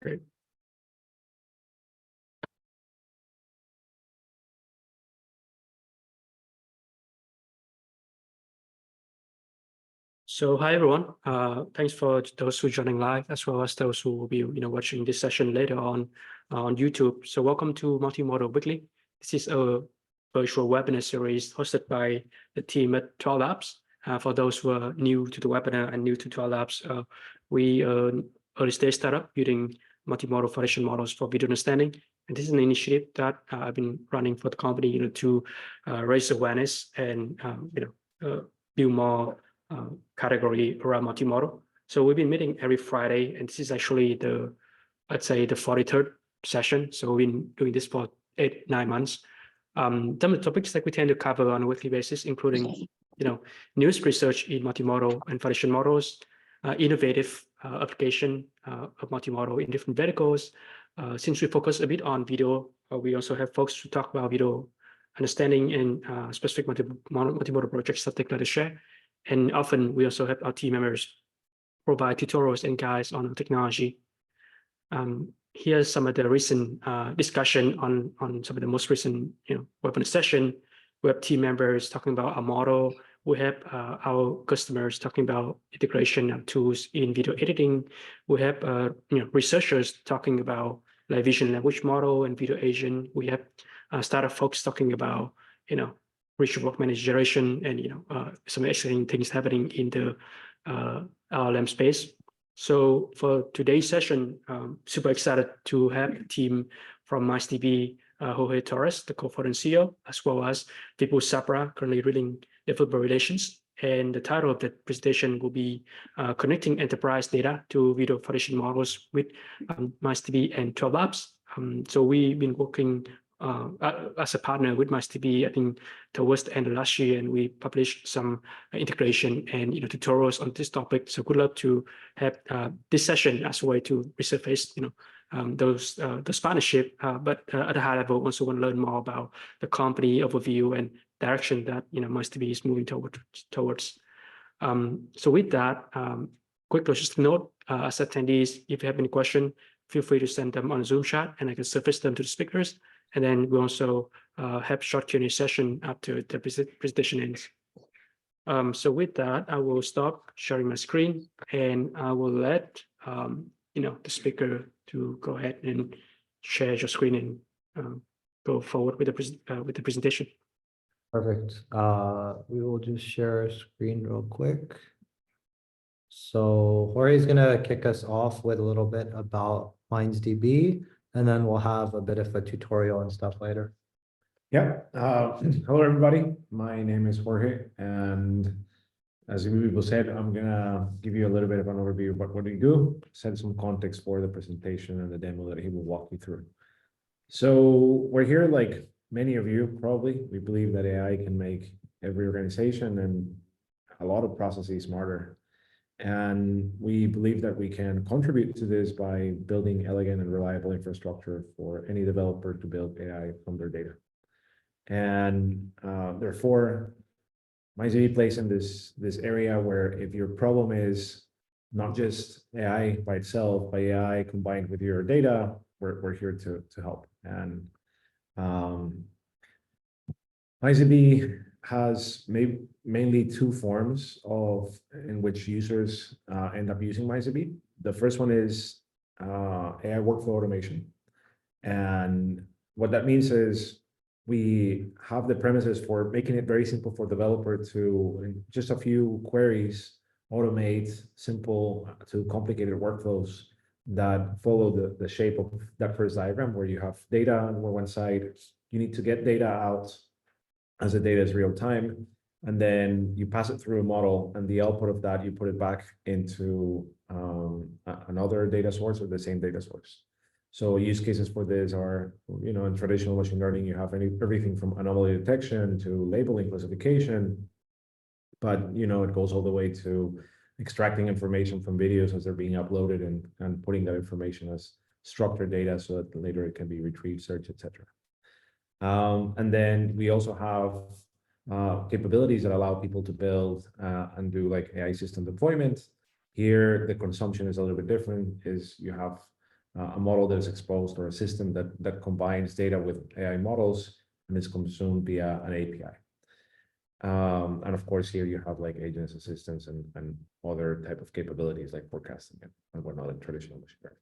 Great. So hi everyone. Thanks for those who are joining live, as well as those who will be watching this session later on YouTube. So welcome to Multimodal Weekly. This is a virtual webinar series hosted by the team at 12 Labs. For those who are new to the webinar and new to 12 Labs, we are an early stage startup building multimodal foundation models for video understanding. And this is an initiative that I've been running for the company, to raise awareness and build more category around multimodal. So we've been meeting every Friday, and this is actually I'd say the 43rd session. So we've been doing this for 8-9 months. Some of the topics that we tend to cover on a weekly basis, including newest research in multimodal and foundation models, innovative application of multimodal in different verticals. Since we focus a bit on video, we also have folks who talk about video understanding and specific multimodal projects that they'd like to share. And often we also have our team members provide tutorials and guides on technology. Here's some of the recent discussion on some of the most recent webinar session. We have team members talking about our model. We have our customers talking about integration of tools in video editing. We have researchers talking about like vision language model and video agent. We have startup folks talking about rich work managed generation and some exciting things happening in the LLM space. So for today's session, super excited to have a team from MindsDB, Jorge Torres, the co-founder and CEO, as well as Vibhu Sapra, currently leading developer relations. And the title of the presentation will be Connecting Enterprise Data to Video Foundation Models with MindsDB and 12 Labs. So we've been working as a partner with MindsDB, I think, towards the end of last year, and we published some integration and tutorials on this topic. So good luck to have this session as a way to resurface those partnership. But at a high level, also want to learn more about the company overview and direction that MindsDB is moving towards. So with that, quick just note, as attendees, if you have any question, feel free to send them on a Zoom chat, and I can surface them to the speakers. And then we also have short Q&A session after the presentation ends. So with that, I will stop sharing my screen, and I will let the speaker to go ahead and share your screen and go forward with the presentation. Perfect. We will just share a screen real quick. So Jorge is going to kick us off with a little bit about MindsDB, and then we'll have a bit of a tutorial and stuff later. Yeah. Hello, everybody. My name is Jorge, and as Vibhu said, I'm going to give you a little bit of an overview of what we do, set some context for the presentation and the demo that he will walk you through. So we're here, like many of you probably. We believe that AI can make every organization and a lot of processes smarter. And we believe that we can contribute to this by building elegant and reliable infrastructure for any developer to build AI from their data. And therefore, MindsDB plays in this area where if your problem is not just AI by itself, by AI combined with your data, we're here to help. And MindsDB has mainly two forms in which users end up using MindsDB. The first one is AI workflow automation. And what that means is we have the premises for making it very simple for developer to, in just a few queries, automate simple to complicated workflows that follow the shape of that first diagram, where you have data on one side, you need to get data out as the data is real time, and then you pass it through a model, and the output of that, you put it back into another data source or the same data source. So use cases for this are, in traditional machine learning, you have everything from anomaly detection to labeling, classification, but it goes all the way to extracting information from videos as they're being uploaded and putting that information as structured data so that later it can be retrieved, searched, etc. And then we also have capabilities that allow people to build and do like AI system deployment. Here, the consumption is a little bit different, is you have a model that is exposed or a system that combines data with AI models and is consumed via an API. And of course, here you have like agents, assistants, and other type of capabilities like forecasting and whatnot in traditional machine learning.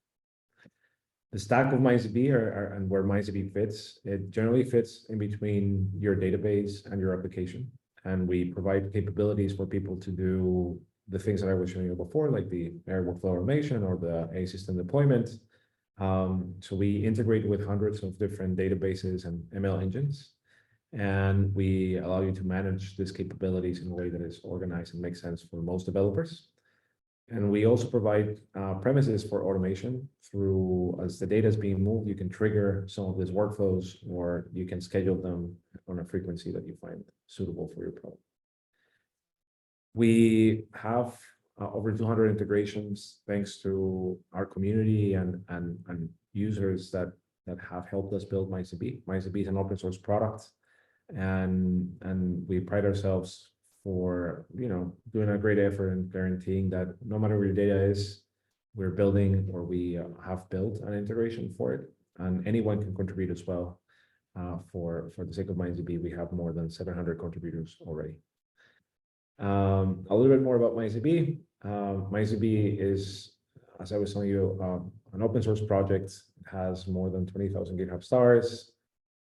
The stack of MindsDB and where MindsDB fits, it generally fits in between your database and your application. And we provide capabilities for people to do the things that I was showing you before, like the AI workflow automation or the AI system deployment. So we integrate with hundreds of different databases and ML engines. And we allow you to manage these capabilities in a way that is organized and makes sense for most developers. And we also provide premises for automation through, as the data is being moved, you can trigger some of these workflows, or you can schedule them on a frequency that you find suitable for your problem. We have over 200 integrations thanks to our community and users that have helped us build MindsDB. MindsDB is an open source product, and we pride ourselves for doing a great effort and guaranteeing that no matter where your data is, we're building or we have built an integration for it, and anyone can contribute as well. For the sake of MindsDB, we have more than 700 contributors already. A little bit more about MindsDB. MindsDB is, as I was telling you, an open source project. It has more than 20,000 GitHub stars.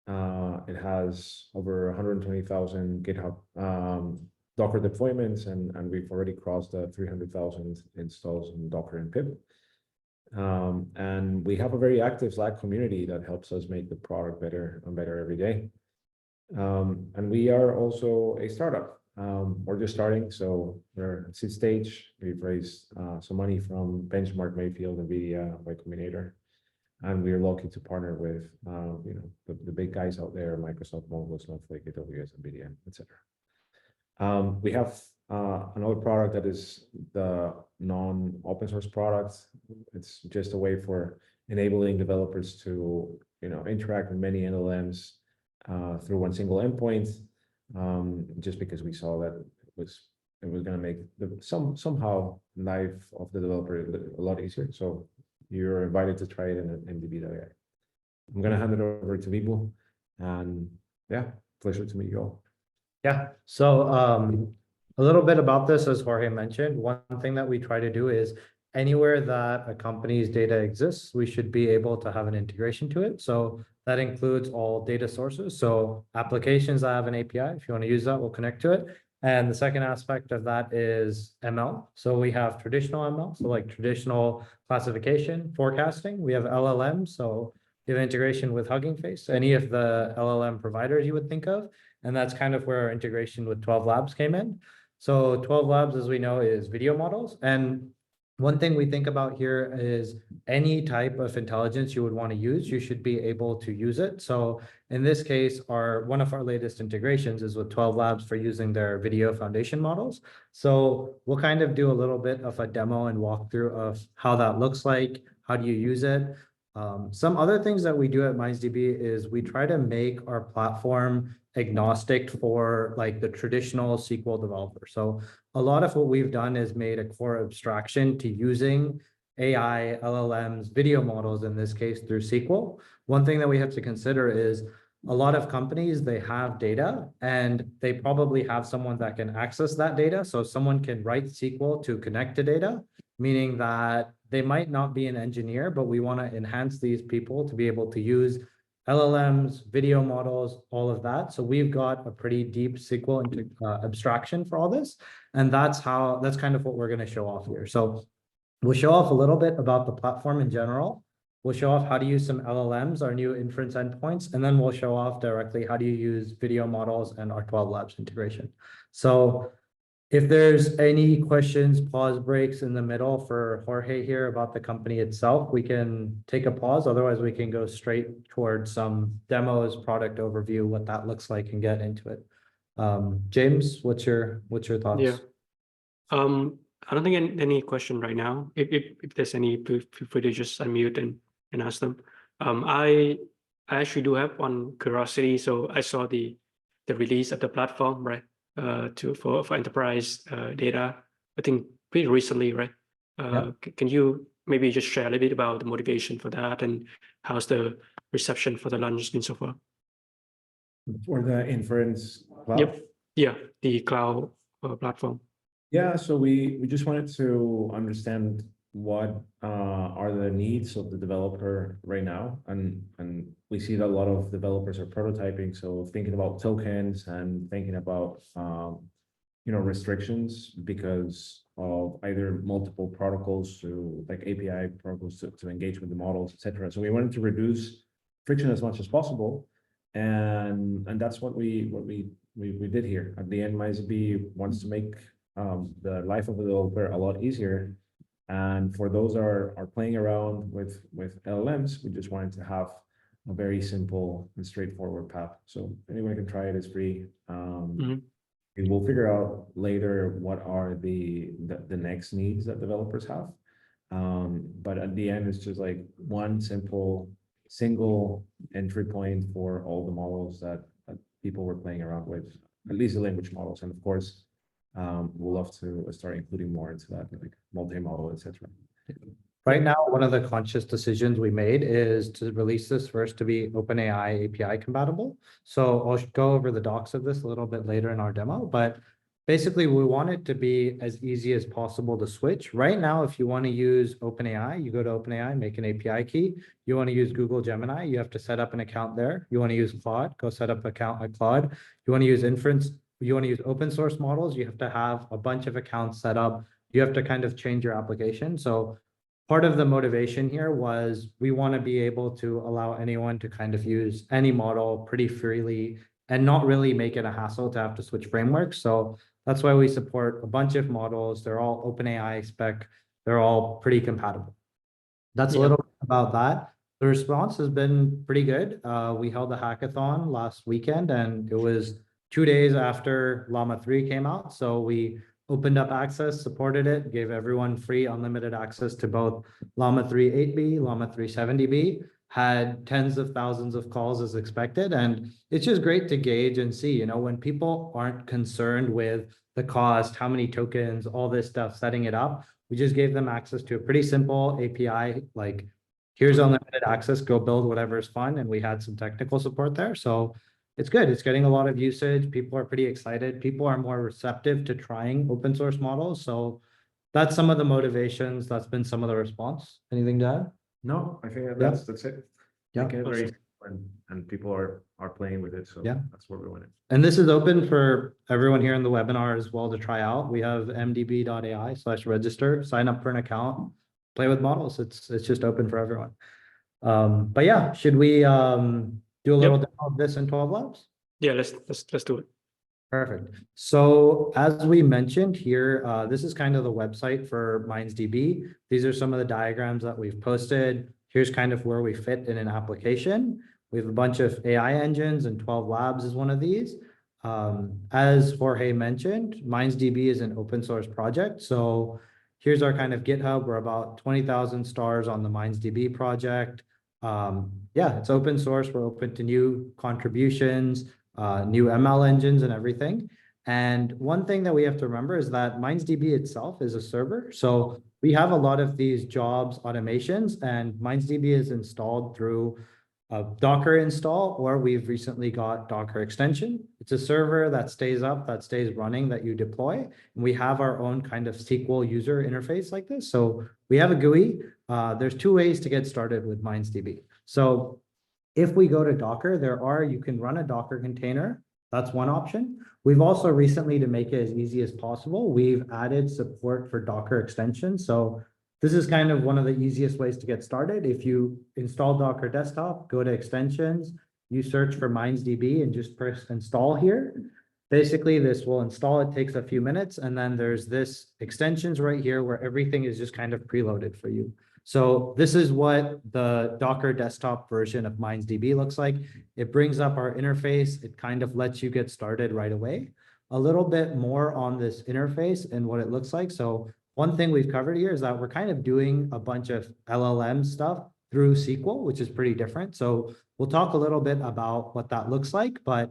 It has over 120,000 GitHub Docker deployments, and we've already crossed the 300,000 installs in Docker and pip. And we have a very active Slack community that helps us make the product better and better every day. And we are also a startup. We're just starting, so we're at seed stage. We've raised some money from Benchmark, Mayfield, NVIDIA, Y Combinator, and we are lucky to partner with the big guys out there: Microsoft, Mongo, Snowflake, AWS, NVIDIA, etc. We have another product that is the non-open source product. It's just a way for enabling developers to interact with many LLMs through one single endpoint. Just because we saw that it was going to make somehow life of the developer a lot easier. So you're invited to try it in MindsDB.ai. I'm going to hand it over to Vibhu, and yeah, pleasure to meet you all. Yeah, so a little bit about this, as Jorge mentioned, one thing that we try to do is anywhere that a company's data exists, we should be able to have an integration to it. So that includes all data sources. So applications that have an API, if you want to use that, we'll connect to it. And the second aspect of that is ML. So we have traditional ML, so like traditional classification, forecasting. We have LLM, so we have integration with Hugging Face, any of the LLM providers you would think of. And that's kind of where our integration with 12 Labs came in. So 12 Labs, as we know, is video models. And one thing we think about here is any type of intelligence you would want to use, you should be able to use it. So in this case, one of our latest integrations is with 12 Labs for using their video foundation models. So we'll kind of do a little bit of a demo and walkthrough of how that looks like, how do you use it. Some other things that we do at MindsDB is we try to make our platform agnostic for like the traditional SQL developer. So a lot of what we've done is made a core abstraction to using AI, LLMs, video models, in this case through SQL. One thing that we have to consider is a lot of companies, they have data and they probably have someone that can access that data. So someone can write SQL to connect to data, meaning that they might not be an engineer, but we want to enhance these people to be able to use LLMs, video models, all of that. So we've got a pretty deep SQL abstraction for all this. And that's kind of what we're going to show off here. So we'll show off a little bit about the platform in general. We'll show off how to use some LLMs, our new inference endpoints, and then we'll show off directly how do you use video models and our 12 Labs integration. So if there's any questions, pause breaks in the middle for Jorge here about the company itself, we can take a pause. Otherwise, we can go straight towards some demos, product overview, what that looks like, and get into it. James, what's your thoughts? Yeah. I don't think any question right now. If there's any, feel free to just unmute and ask them. I actually do have one curiosity. So I saw the release of the platform, right? For enterprise data, I think pretty recently, right? Yeah. Can you maybe just share a little bit about the motivation for that and how's the reception for the launch been so far. For the Inference Cloud? Yep. Yeah, the cloud platform. Yeah, so we just wanted to understand what are the needs of the developer right now, and we see that a lot of developers are prototyping, so thinking about tokens and thinking about restrictions because of either multiple protocols to like API protocols to engage with the models, etc. So we wanted to reduce friction as much as possible, and that's what we did here. At the end, MindsDB wants to make the life of the developer a lot easier. And for those are playing around with LLMs, we just wanted to have a very simple and straightforward path. So anyone can try it, it's free. We will figure out later what are the next needs that developers have. But at the end, it's just like one simple single entry point for all the models that people were playing around with, at least the language models. And of course, we'll love to start including more into that, like multimodal, etc. Right now, one of the conscious decisions we made is to release this first to be OpenAI API compatible. So I'll go over the docs of this a little bit later in our demo, but basically we want it to be as easy as possible to switch. Right now, if you want to use OpenAI, you go to OpenAI, make an API key. You want to use Google Gemini, you have to set up an account there. You want to use Claude, go set up an account at Claude. You want to use Inference, you want to use open source models, you have to have a bunch of accounts set up. You have to kind of change your application. So part of the motivation here was we want to be able to allow anyone to kind of use any model pretty freely and not really make it a hassle to have to switch frameworks. So that's why we support a bunch of models. They're all OpenAI spec. They're all pretty compatible. That's a little bit about that. The response has been pretty good. We held a hackathon last weekend, and it was 2 days after Llama 3 came out. So we opened up access, supported it, gave everyone free unlimited access to both Llama 3 8B, Llama 3 70B, had tens of thousands of calls as expected. And it's just great to gauge and see, when people aren't concerned with the cost, how many tokens, all this stuff, setting it up, we just gave them access to a pretty simple API, like here's unlimited access, go build whatever is fun. And we had some technical support there. So it's good. It's getting a lot of usage. People are pretty excited. People are more receptive to trying open source models. So that's some of the motivations. That's been some of the response. Anything to add? No, I think that's it. Yeah. Making it very and people are playing with it. So yeah, that's what we wanted. And this is open for everyone here in the webinar as well to try out. We have mdb.ai/register, sign up for an account, play with models. It's just open for everyone. But yeah, should we do a little demo of this in 12 Labs? Yeah, let's do it. Perfect. So as we mentioned here, this is kind of the website for MindsDB. These are some of the diagrams that we've posted. Here's kind of where we fit in an application. We have a bunch of AI engines, and 12 Labs is one of these. As Jorge mentioned, MindsDB is an open source project. So here's our kind of GitHub. We're about 20,000 stars on the MindsDB project. Yeah, it's open source. We're open to new contributions, new ML engines and everything. And one thing that we have to remember is that MindsDB itself is a server. So we have a lot of these jobs automations, and MindsDB is installed through a Docker install, or we've recently got Docker extension. It's a server that stays up, that stays running, that you deploy. And we have our own kind of SQL user interface like this. So we have a GUI. There's two ways to get started with MindsDB. So if we go to Docker, you can run a Docker container. That's one option. We've also recently, to make it as easy as possible, we've added support for Docker extensions. So this is kind of one of the easiest ways to get started. If you install Docker Desktop, go to extensions, you search for MindsDB and just press install here. Basically, this will install. It takes a few minutes. And then there's this extensions right here where everything is just kind of preloaded for you. So this is what the Docker Desktop version of MindsDB looks like. It brings up our interface. It kind of lets you get started right away. A little bit more on this interface and what it looks like. So one thing we've covered here is that we're kind of doing a bunch of LLM stuff through SQL, which is pretty different. So we'll talk a little bit about what that looks like, but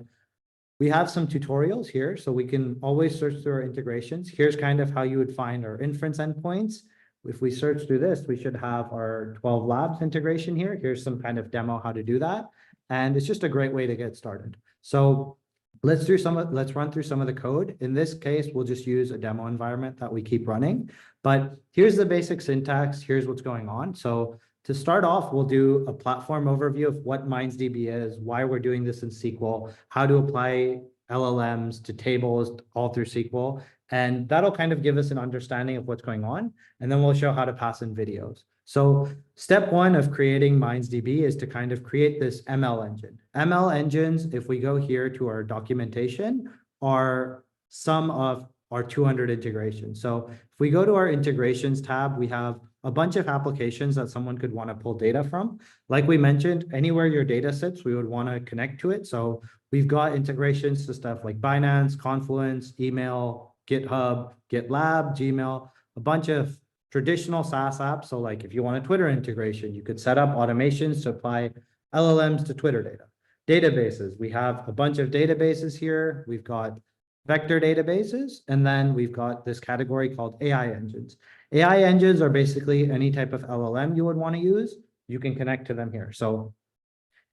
we have some tutorials here, so we can always search through our integrations. Here's kind of how you would find our inference endpoints. if we search through this, we should have our 12 Labs integration here. Here's some kind of demo how to do that. And it's just a great way to get started. So let's run through some of the code. In this case, we'll just use a demo environment that we keep running. But here's the basic syntax. Here's what's going on. So to start off, we'll do a platform overview of what MindsDB is, why we're doing this in SQL, how to apply LLMs to tables all through SQL. And that'll kind of give us an understanding of what's going on. And then we'll show how to pass in videos. So step one of creating MindsDB is to kind of create this ML engine. ML engines, if we go here to our documentation, are some of our 200 integrations. So if we go to our integrations tab, we have a bunch of applications that someone could want to pull data from. Like we mentioned, anywhere your data sits, we would want to connect to it. So we've got integrations to stuff like Binance, Confluence, email, GitHub, GitLab, Gmail, a bunch of traditional SaaS apps. So like if you want a Twitter integration, you could set up automations to apply LLMs to Twitter data. Databases, we have a bunch of databases here. We've got vector databases, and then we've got this category called AI engines. AI engines are basically any type of LLM you would want to use. You can connect to them here. So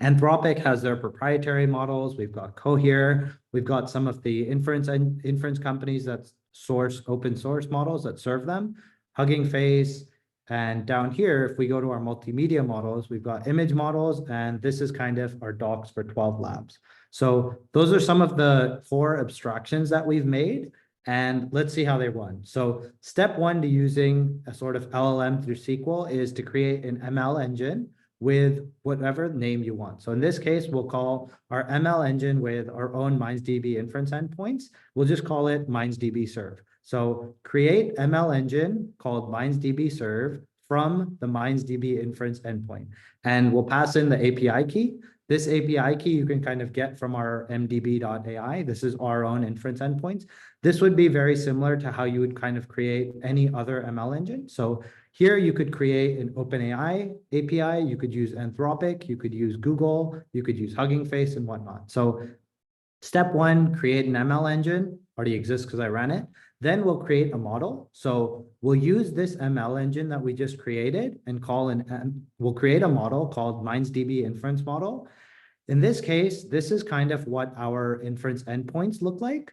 Anthropic has their proprietary models. We've got Cohere. We've got some of the inference companies that source open source models that serve them. Hugging Face. And down here, if we go to our multimedia models, we've got image models, and this is kind of our docs for 12 Labs. So those are some of the core abstractions that we've made, and let's see how they run. So step one to using a sort of LLM through SQL is to create an ML engine with whatever name you want. So in this case, we'll call our ML engine with our own MindsDB inference endpoints. We'll just call it MindsDB serve. So create ML engine called MindsDB serve from the MindsDB inference endpoint. And we'll pass in the API key. This API key you can kind of get from our mdb.ai. This is our own inference endpoints. This would be very similar to how you would kind of create any other ML engine. So here you could create an OpenAI API. You could use Anthropic. You could use Google. You could use Hugging Face and whatnot. So step one, create an ML engine. Already exists because I ran it. Then we'll create a model. So we'll use this ML engine that we just created and we'll create a model called MindsDB inference model. In this case, this is kind of what our inference endpoints look like.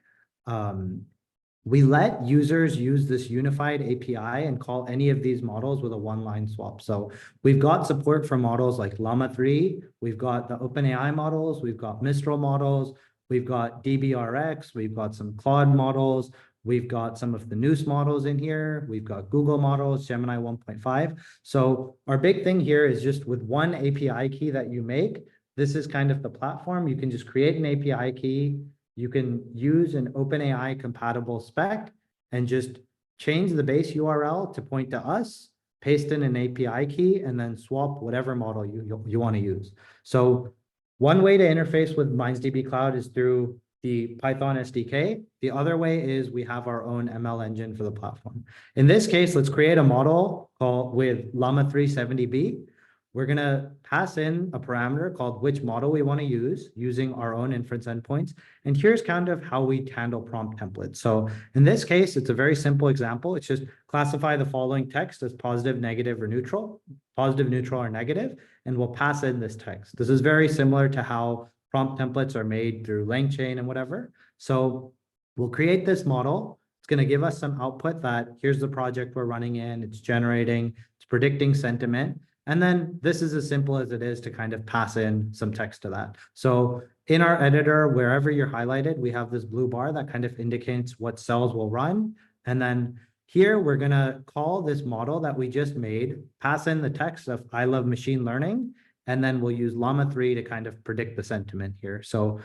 We let users use this unified API and call any of these models with a one-line swap. So we've got support for models like Llama 3. We've got the OpenAI models. We've got Mistral models. We've got DBRX. We've got some Claude models. We've got some of the Noose models in here. We've got Google models, Gemini 1.5. So our big thing here is just with one API key that you make, this is kind of the platform. You can just create an API key. You can use an OpenAI compatible spec and just change the base URL to point to us, paste in an API key, and then swap whatever model you want to use. So one way to interface with MindsDB Cloud is through the Python SDK. The other way is we have our own ML engine for the platform. In this case, let's create a model called with Llama 370B. We're going to pass in a parameter called which model we want to use using our own inference endpoints. And here's kind of how we handle prompt templates. So in this case, it's a very simple example. It's just classify the following text as positive, negative, or neutral, positive, neutral, or negative, and we'll pass in this text. This is very similar to how prompt templates are made through LangChain and whatever. So we'll create this model. It's going to give us some output that here's the project we're running in. It's generating, it's predicting sentiment. And then this is as simple as it is to kind of pass in some text to that. So in our editor, wherever you're highlighted, we have this blue bar that kind of indicates what cells will run. And then here we're going to call this model that we just made, pass in the text of I love machine learning, and then we'll use Llama 3 to kind of predict the sentiment here. So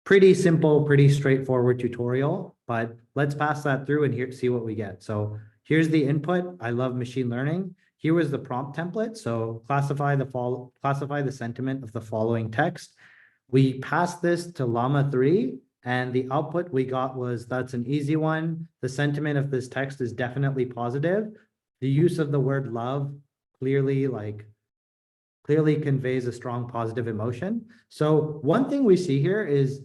pretty simple, pretty straightforward tutorial, but let's pass that through and see what we get. So here's the input. I love machine learning. Here was the prompt template. So classify the sentiment of the following text. We passed this to Llama 3, and the output we got was that's an easy one. The sentiment of this text is definitely positive. The use of the word love clearly conveys a strong positive emotion. So one thing we see here is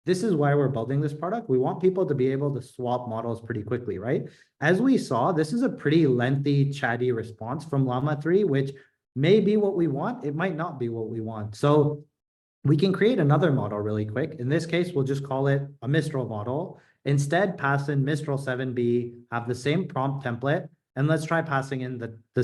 This is why we're building this product. We want people to be able to swap models pretty quickly, right? As we saw, this is a pretty lengthy, chatty response from Llama 3, which may be what we want. It might not be what we want. So we can create another model really quick. In this case, we'll just call it a Mistral model. Instead, pass in Mistral 7B, have the same prompt template, and let's try passing in the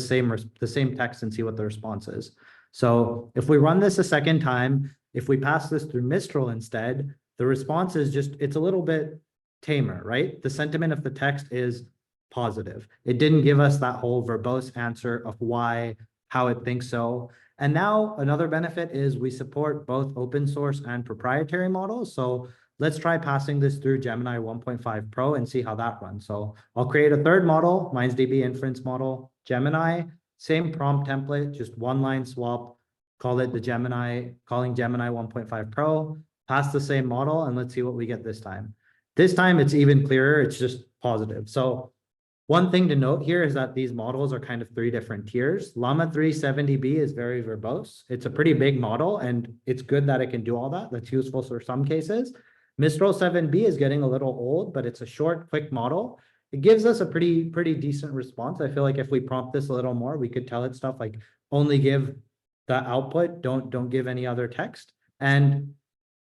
same text and see what the response is. So if we run this a second time, if we pass this through Mistral instead, the response is just, it's a little bit tamer, right? The sentiment of the text is positive. It didn't give us that whole verbose answer of why, how it thinks so. And now another benefit is we support both open source and proprietary models. So let's try passing this through Gemini 1.5 Pro and see how that runs. So I'll create a third model, MindsDB Inference model, Gemini, same prompt template, just one line swap, call it the Gemini, calling Gemini 1.5 Pro, pass the same model, and let's see what we get this time. This time it's even clearer, it's just positive. So one thing to note here is that these models are kind of three different tiers. Llama 3 70B is very verbose. It's a pretty big model, and it's good that it can do all that. That's useful for some cases. Mistral 7B is getting a little old, but it's a short, quick model. It gives us a pretty decent response. I feel like if we prompt this a little more, we could tell it stuff like only give the output, don't give any other text. And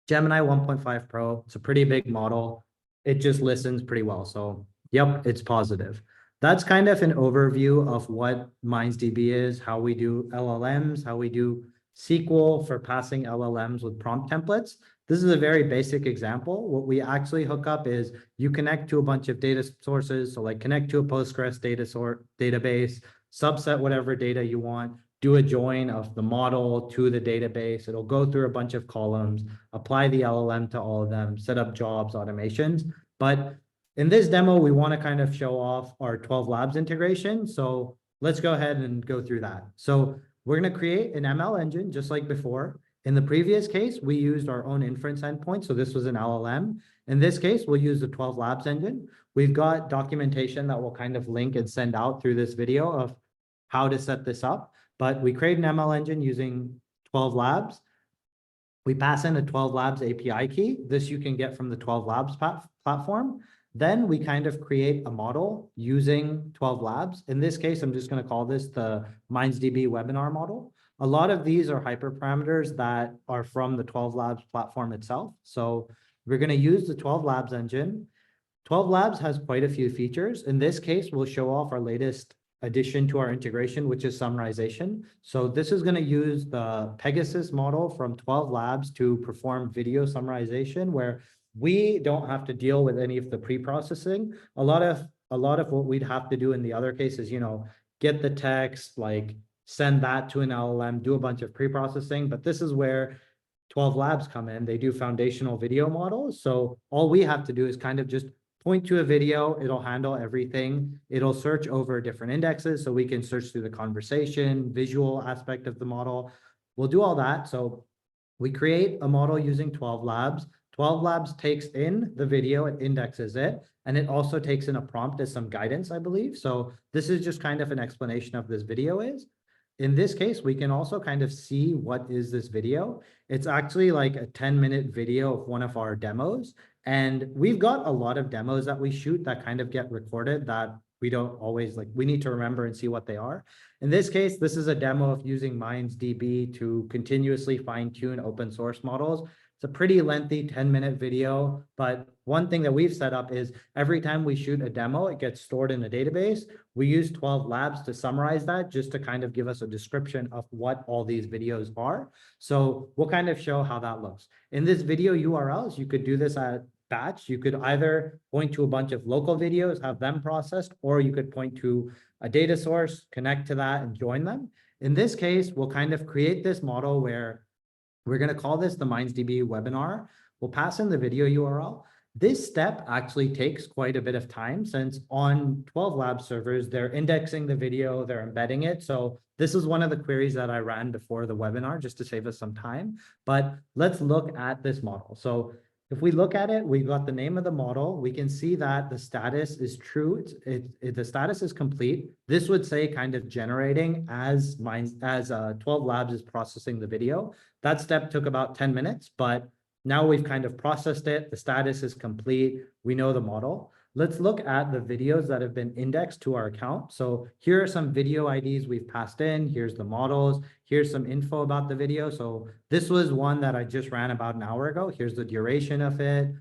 Gemini 1.5 Pro, it's a pretty big model. It just listens pretty well. So yep, it's positive. That's kind of an overview of what MindsDB is, how we do LLMs, how we do SQL for passing LLMs with prompt templates. This is a very basic example. What we actually hook up is you connect to a bunch of data sources. So like connect to a Postgres database, subset whatever data you want, do a join of the model to the database. It'll go through a bunch of columns, apply the LLM to all of them, set up jobs, automations. But in this demo, we want to kind of show off our 12 Labs integration. So let's go ahead and go through that. So we're going to create an ML engine just like before. In the previous case, we used our own inference endpoint. So this was an LLM. In this case, we'll use the 12 Labs engine. We've got documentation that we'll kind of link and send out through this video of how to set this up. But we create an ML engine using 12 Labs. We pass in a 12 Labs API key. This you can get from the 12 Labs platform. Then we kind of create a model using 12 Labs. In this case, I'm just going to call this the MindsDB webinar model. A lot of these are hyperparameters that are from the 12 Labs platform itself. So we're going to use the 12 Labs engine. 12 Labs has quite a few features. In this case, we'll show off our latest addition to our integration, which is summarization. So this is going to use the Pegasus model from 12 Labs to perform video summarization, where we don't have to deal with any of the pre-processing. A lot of what we'd have to do in the other cases, get the text, like send that to an LLM, do a bunch of pre-processing. But this is where 12 Labs come in. They do foundational video models. So all we have to do is kind of just point to a video. It'll handle everything. It'll search over different indexes. So we can search through the conversation, visual aspect of the model. We'll do all that. So we create a model using 12 Labs. 12 Labs takes in the video, it indexes it, and it also takes in a prompt as some guidance, I believe. So this is just kind of an explanation of this video is. In this case, we can also kind of see what is this video. It's actually like a 10-minute video of one of our demos. And we've got a lot of demos that we shoot that kind of get recorded that we don't always we need to remember and see what they are. In this case, this is a demo of using MindsDB to continuously fine-tune open source models. It's a pretty lengthy 10-minute video, but one thing that we've set up is every time we shoot a demo, it gets stored in a database. We use 12 Labs to summarize that just to kind of give us a description of what all these videos are. So we'll kind of show how that looks. In this video URLs, you could do this at batch. You could either point to a bunch of local videos, have them processed, or you could point to a data source, connect to that, and join them. In this case, we'll kind of create this model where we're going to call this the MindsDB webinar. We'll pass in the video URL. This step actually takes quite a bit of time since on 12 Labs servers, they're indexing the video, they're embedding it. So this is one of the queries that I ran before the webinar just to save us some time. But let's look at this model. So if we look at it, we got the name of the model. We can see that the status is true. The status is complete. This would say kind of generating as 12 Labs is processing the video. That step took about 10 minutes, but Now we've kind of processed it. The status is complete. We know the model. Let's look at the videos that have been indexed to our account. So here are some video IDs we've passed in. Here's the models. Here's some info about the video. So this was one that I just ran about an hour ago. Here's the duration of it.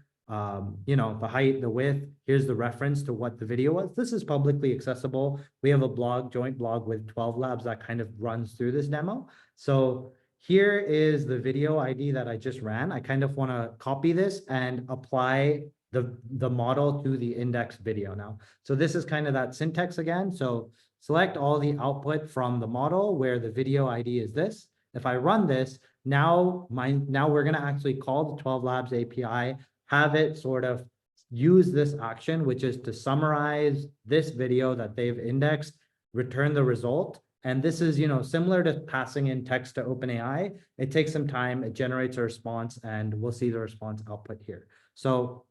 You know, the height, the width. Here's the reference to what the video was. This is publicly accessible. We have a blog, joint blog with 12 Labs that kind of runs through this demo. So here is the video ID that I just ran. I kind of want to copy this and apply the model to the index video now. So this is kind of that syntax again. So select all the output from the model where the video ID is this. If I run this, now we're going to actually call the 12 Labs API, have it sort of use this action, which is to summarize this video that they've indexed, return the result. And this is, you know, similar to passing in text to OpenAI. It takes some time, it generates a response, and we'll see the response output here. So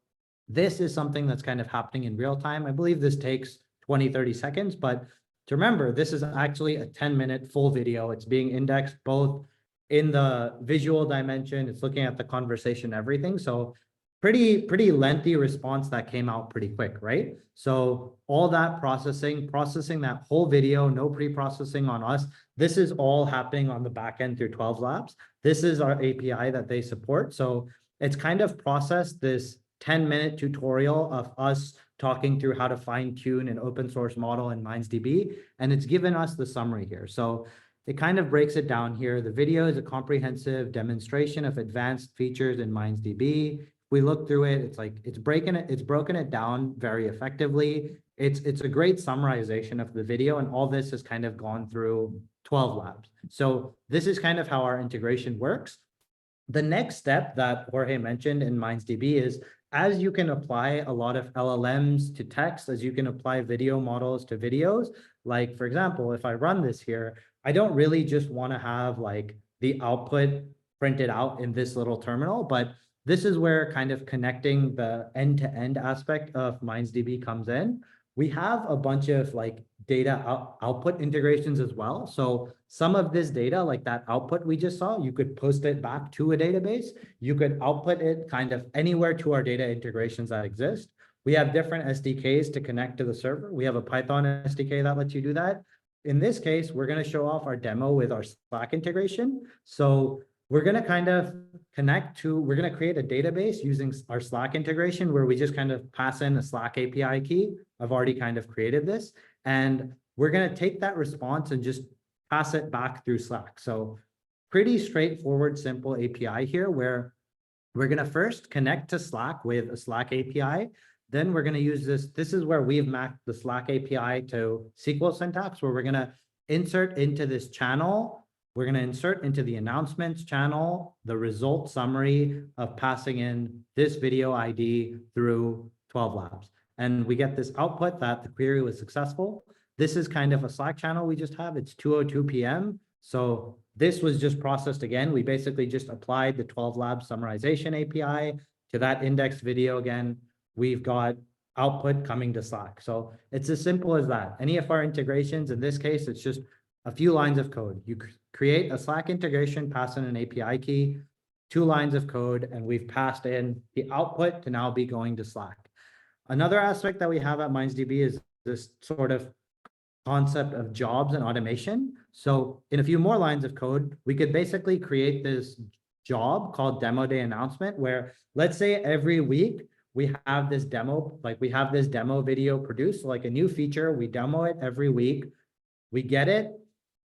this is something that's kind of happening in real time. I believe this takes 20, 30 seconds, but to remember, this is actually a 10-minute full video. It's being indexed both in the visual dimension, it's looking at the conversation, everything. So pretty lengthy response that came out pretty quick, right? So all that processing that whole video, no pre-processing on us. This is all happening on the back end through 12 Labs. This is our API that they support. So it's kind of processed this 10-minute tutorial of us talking through how to fine tune an open source model in MindsDB. And it's given us the summary here. So it kind of breaks it down here. The video is a comprehensive demonstration of advanced features in MindsDB. We look through it, it's like, it's broken it down very effectively. It's a great summarization of the video, and all this has kind of gone through 12 Labs. So this is kind of how our integration works. The next step that Jorge mentioned in MindsDB is, as you can apply a lot of LLMs to text, as you can apply video models to videos, like for example, if I run this here, I don't really just want to have like the output printed out in this little terminal, but this is where kind of connecting the end-to-end aspect of MindsDB comes in. We have a bunch of like data output integrations as well. So some of this data, like that output we just saw, you could post it back to a database. You could output it kind of anywhere to our data integrations that exist. We have different SDKs to connect to the server. We have a Python SDK that lets you do that. In this case, we're going to show off our demo with our Slack integration. So we're going to kind of we're going to create a database using our Slack integration where we just kind of pass in a Slack API key. I've already kind of created this, and we're going to take that response and just pass it back through Slack. So pretty straightforward, simple API here where we're going to first connect to Slack with a Slack API. Then we're going to use this. This is where we've mapped the Slack API to SQL syntax, where we're going to insert into this channel. We're going to insert into the announcements channel the result summary of passing in this video ID through 12 Labs. And we get this output that the query was successful. This is kind of a Slack channel we just have. It's 2:02 p.m. So this was just processed again. We basically just applied the 12 Labs summarization API to that indexed video again. We've got output coming to Slack. So it's as simple as that. Any of our integrations, in this case, it's just a few lines of code. You create a Slack integration, pass in an API key, 2 lines of code, and we've passed in the output to now be going to Slack. Another aspect that we have at MindsDB is this sort of concept of jobs and automation. So in a few more lines of code, we could basically create this job called demo day announcement, where let's say every week we have this demo, like we have this demo video produced, like a new feature, we demo it every week, we get it,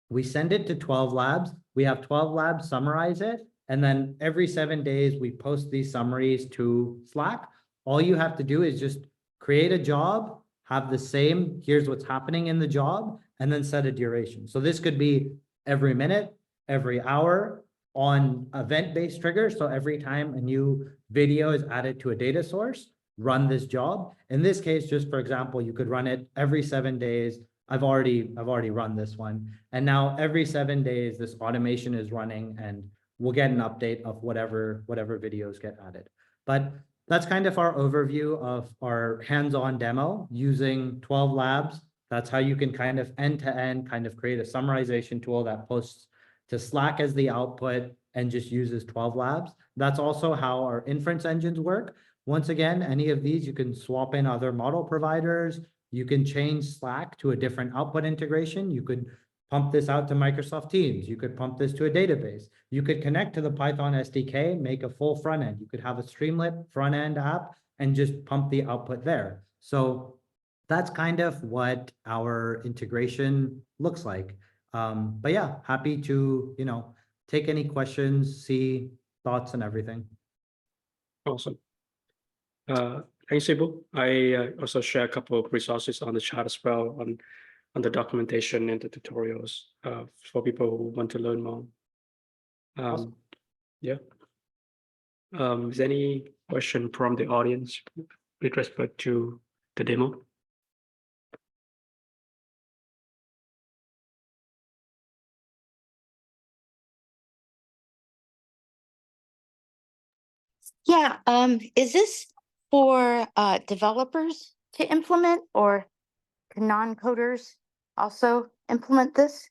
we send it to 12 Labs, we have 12 Labs summarize it, and then every 7 days we post these summaries to Slack. All you have to do is just create a job, have the same, here's what's happening in the job, and then set a duration. So this could be every minute, every hour, on event-based triggers. So every time a new video is added to a data source, run this job. In this case, just for example, you could run it every 7 days. I've already run this one. And now every 7 days, this automation is running and we'll get an update of whatever videos get added. But that's kind of our overview of our hands-on demo using 12 Labs. That's how you can kind of end-to-end kind of create a summarization tool that posts to Slack as the output, and just uses 12 Labs. That's also how our inference engines work. Once again, any of these, you can swap in other model providers. You can change Slack to a different output integration. You could pump this out to Microsoft Teams. You could pump this to a database. You could connect to the Python SDK, make a full front end. You could have a Streamlit front end app and just pump the output there. So that's kind of what our integration looks like. But yeah, happy to, take any questions, see thoughts and everything. Awesome. Thanks, Vibhu. I also share a couple of resources on the chat as well on the documentation and the tutorials for people who want to learn more. Awesome. Yeah. Is there any question from the audience with respect to the demo? Yeah, is this for developers to implement, or can non-coders also implement this?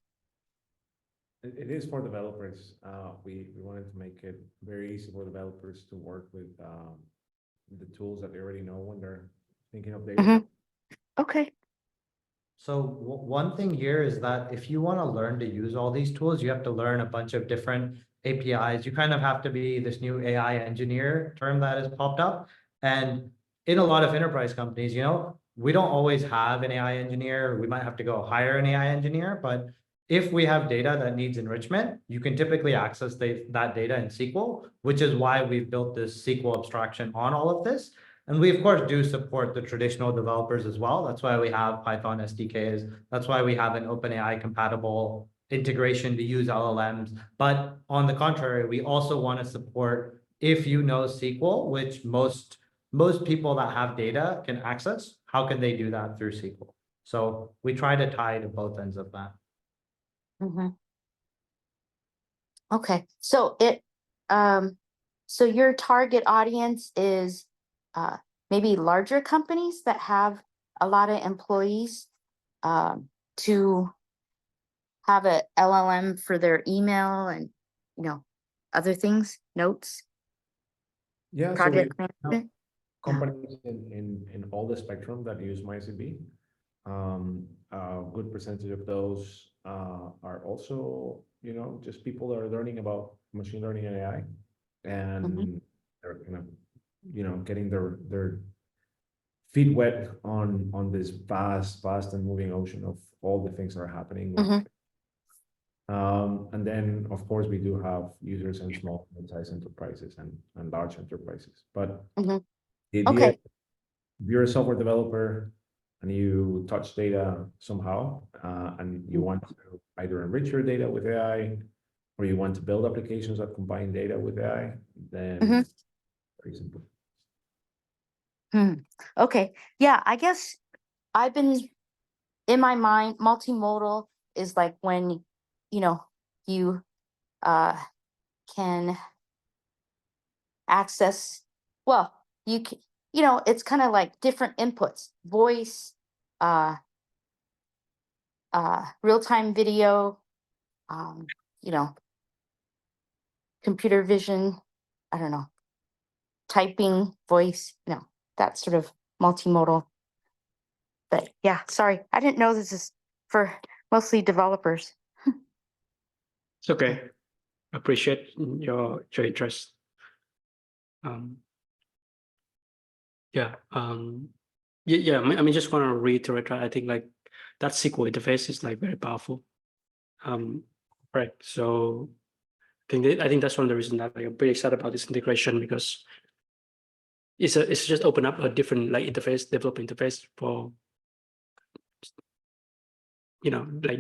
It is for developers. We wanted to make it very easy for developers to work with the tools that they already know when they're thinking of data. Okay. So one thing here is that if you want to learn to use all these tools, you have to learn a bunch of different APIs. You kind of have to be this new AI engineer term that has popped up. And in a lot of enterprise companies, we don't always have an AI engineer. We might have to go hire an AI engineer, but if we have data that needs enrichment, you can typically access that data in SQL, which is why we've built this SQL abstraction on all of this. And we, of course, do support the traditional developers as well. That's why we have Python SDKs. That's why we have an OpenAI compatible integration to use LLMs. But on the contrary, we also want to support, if you know SQL, which most people that have data can access, how can they do that through SQL? So we try to tie to both ends of that. Okay, so so your target audience is maybe larger companies that have a lot of employees to have a LLM for their email and other things, notes, Yeah, project so management. companies in all the spectrum that use MindsDB. A good percentage of those are also, just people that are learning about machine learning and AI, and they're kind of, getting their feet wet on this vast and moving ocean of all the things that are happening. And then, of course, we do have users in small and mid-sized enterprises and large enterprises. But the idea, if you're a software developer and you touch data somehow, and you want to either enrich your data with AI, or you want to build applications that combine data with AI, then it's very simple. Okay, yeah, I guess I've been, in my mind, multimodal is like when you can access, well, you can, it's kind of like different inputs, voice, real-time video, computer vision, I don't know, typing, voice, that sort of multimodal. But yeah, sorry, I didn't know this is for mostly developers. It's okay. Appreciate your interest. Yeah. Yeah. I mean, just want to reiterate. I think like that SQL interface is like very powerful. Right. So I think that's one of the reasons that I'm pretty excited about this integration, because it's just open up a different like developer interface for like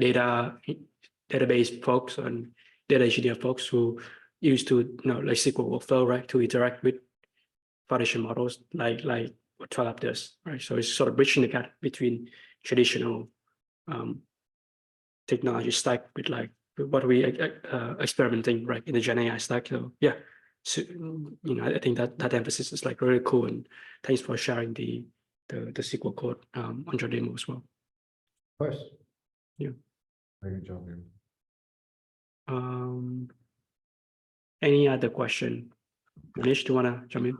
database folks and data engineer folks who used to like SQL workflow, right, to interact with foundation models like what 12 Labs does, right? So it's sort of bridging the gap between traditional technology stack with like what we experimenting right in the Gen AI stack. So yeah, so I think that emphasis is like really cool, and thanks for sharing the SQL code on your demo as well. Of course. Yeah. Very good job, man. Any other question? Manish, do you want to jump in?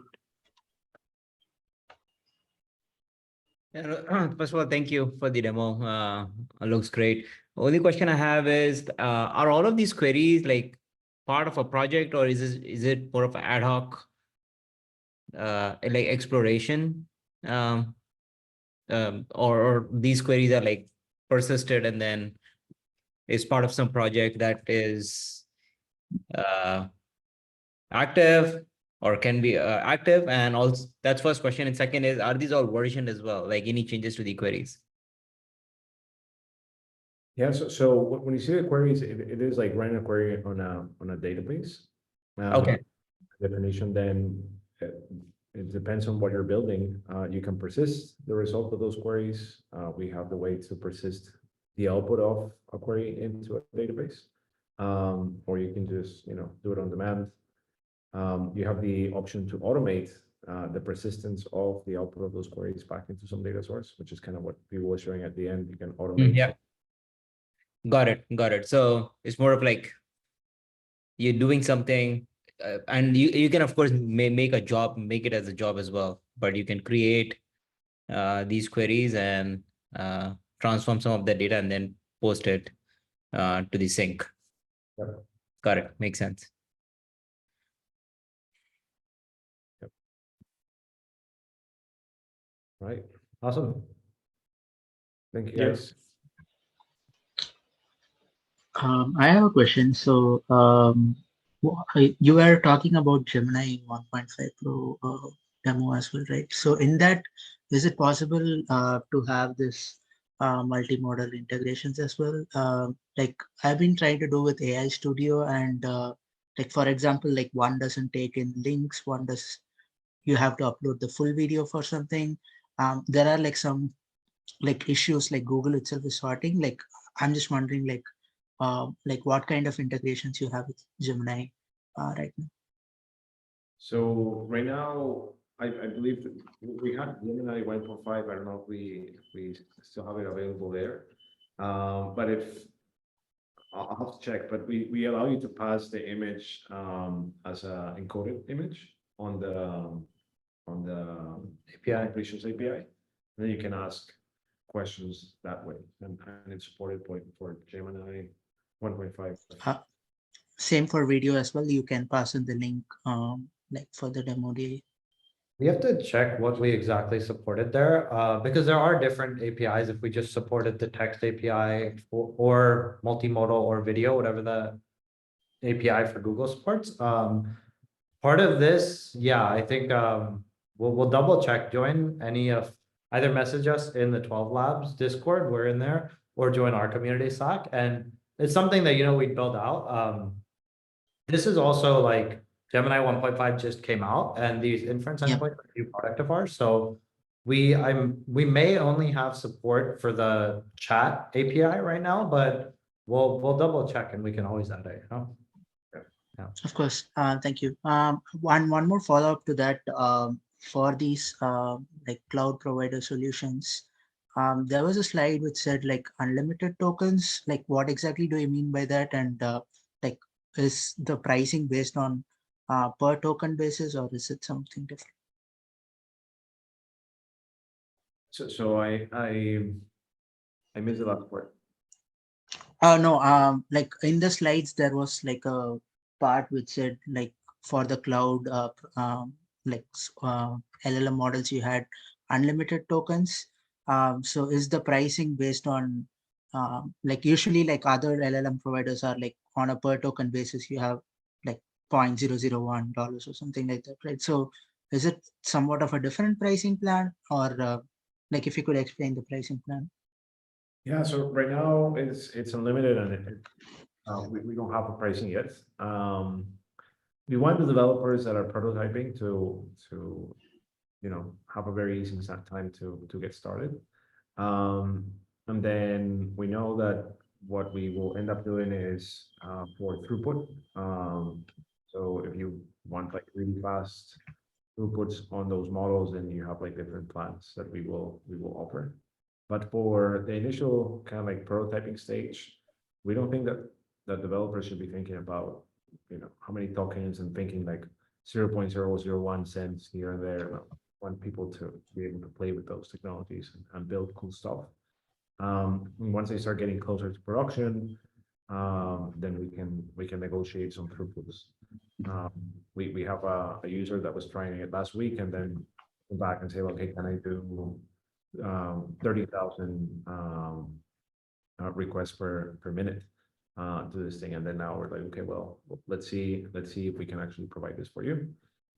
First of all, thank you for the demo. Looks great. Only question I have is, are all of these queries like part of a project, or is it more of an ad hoc, like exploration, or these queries are like persisted and then is part of some project that is active or can be active? And also that's first question. And second is, are these all versioned as well? Like any changes to the queries? Yeah, so when you see the queries, it is like running a query on a database. Okay. Definition, then it depends on what you're building. You can persist the result of those queries. We have the way to persist the output of a query into a database. Or you can just, do it on demand. You have the option to automate the persistence of the output of those queries back into some data source, which is kind of what Vibhu was showing at the end. You can automate. Yeah. Got it. So it's more of like you're doing something, and you can of course make it as a job as well, but you can create these queries and transform some of the data and then post it to the sink. Yep. Got it. Makes sense. Right. Awesome. Thank you, Yeah. guys. I have a question. So you were talking about Gemini 1.5 Pro demo as well, right? So in that, is it possible to have this multimodal integrations as well? Like I've been trying to do with AI Studio, and like for example, like one doesn't take in links, you have to upload the full video for something. There are like some issues like Google itself is sorting. Like I'm just wondering like what kind of integrations you have with Gemini right now. So right now, I believe that we have Gemini 1.5. I don't know if we still have it available there. But if I'll have to check, but we allow you to pass the image as a encoded image on the API. completions API. And then you can ask questions that way, and it's supported for Gemini 1.5. Same for video as well. You can pass in the link like for the demo day. We have to check what we exactly supported there, because there are different APIs. If we just supported the text API or multimodal or video, whatever the API for Google supports. Part of this, yeah, I think we'll double check. Join any of, either message us in the 12 Labs Discord, we're in there, or join our community Slack. And it's something that, we build out. This is also like Gemini 1.5 just came out, and these inference endpoints are a new product of ours. So we may only have support for the chat API right now, but we'll double check and we can always add it. Yeah. Of course. Thank you. One more follow up to that. For these like cloud provider solutions, there was a slide which said like unlimited tokens. Like what exactly do you mean by that? And like is the pricing based on per token basis, or is it something different? So I missed the last part. No, like in the slides, there was like a part which said like for the cloud, LLM models, you had unlimited tokens. So is the pricing based on like usually like other LLM providers are like on a per token basis, you have like $0.001 or something like that, right? So is it somewhat of a different pricing plan, or like if you could explain the pricing plan? Yeah, so right now it's unlimited, and we don't have a pricing yet. We want the developers that are prototyping to have a very easy time to get started. And then we know that what we will end up doing is for throughput. So if you want like really fast throughputs on those models, then you have like different plans that we will offer. But for the initial kind of like prototyping stage, we don't think that developers should be thinking about how many tokens and thinking like 0.001 cents here and there. I want people to be able to play with those technologies and build cool stuff. Once they start getting closer to production, then we can negotiate some throughputs. We have a user that was trying it last week and then come back and say, okay, can I do 30,000 requests per minute to this thing? And then now we're like, okay, well, let's see if we can actually provide this for you.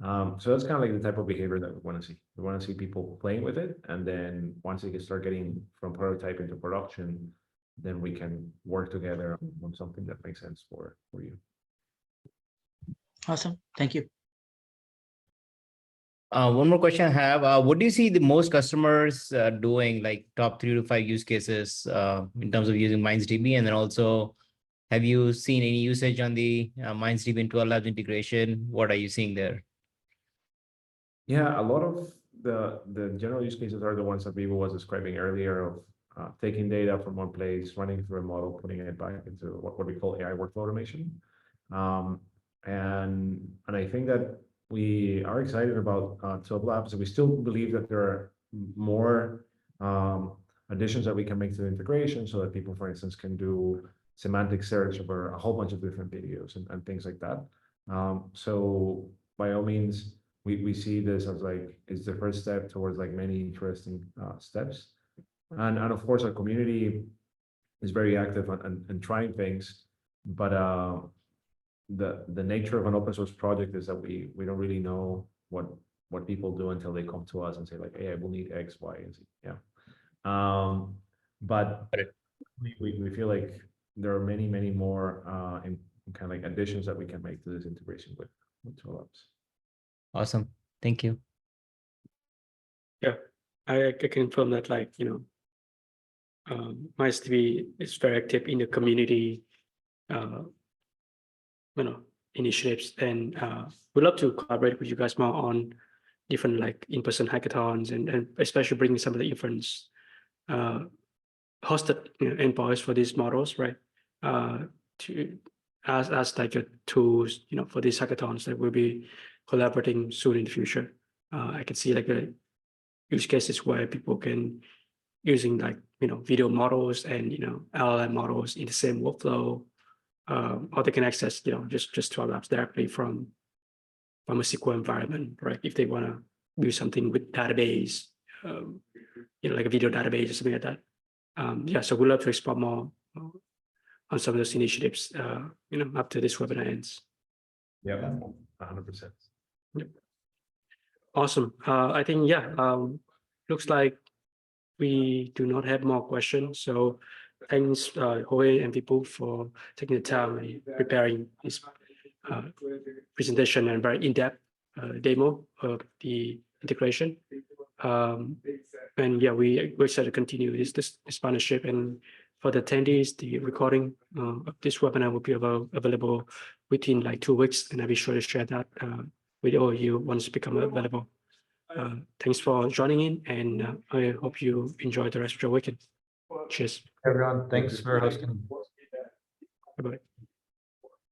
So that's kind of like the type of behavior that we want to see. We want to see people playing with it, and then once they can start getting from prototype into production, then we can work together on something that makes sense for you. Awesome. Thank you. One more question I have. What do you see the most customers doing, like top 3 to 5 use cases in terms of using MindsDB? And then also, have you seen any usage on the MindsDB and 12 Labs integration? What are you seeing there? Yeah, a lot of the general use cases are the ones that Vibhu was describing earlier of taking data from one place, running through a model, putting it back into what we call AI workflow automation. And I think that we are excited about 12 Labs, and we still believe that there are more additions that we can make to the integration so that people, for instance, can do semantic search over a whole bunch of different videos and things like that. So by all means, we see this as like, it's the first step towards like many interesting steps. And of course, our community is very active and trying things, but the nature of an open source project is that we don't really know what people do until they come to us and say like, hey, I will need X, Y, and Z. Yeah. But we feel like there are many more in kind of like additions that we can make to this integration with 12 Labs. Awesome. Thank you. Yeah, I can confirm that, like, MindsDB is very active in the community, initiatives, and we'd love to collaborate with you guys more on different like in-person hackathons and especially bringing some of the Inference hosted endpoints for these models, right? To as like your tools, for these hackathons that we'll be collaborating soon in the future. I can see like the use cases where people can using like video models and LLM models in the same workflow, or they can access just 12 Labs directly from a SQL environment, right? If they want to do something with database, like a video database or something like that. Yeah, so we'd love to explore more on some of those initiatives, after this webinar ends. Yeah, 100%. Yep. Awesome. I think, looks like we do not have more questions. So thanks, Jorge and Vibhu, for taking the time and preparing this presentation and very in-depth demo of the integration. And yeah, we're excited to continue this partnership. And for the attendees, the recording of this webinar will be available within like 2 weeks, and I'll be sure to share that with all of you once it becomes available. Thanks for joining in, and I hope you enjoy the rest of your weekend. Cheers. Everyone, thanks for hosting. Bye-bye.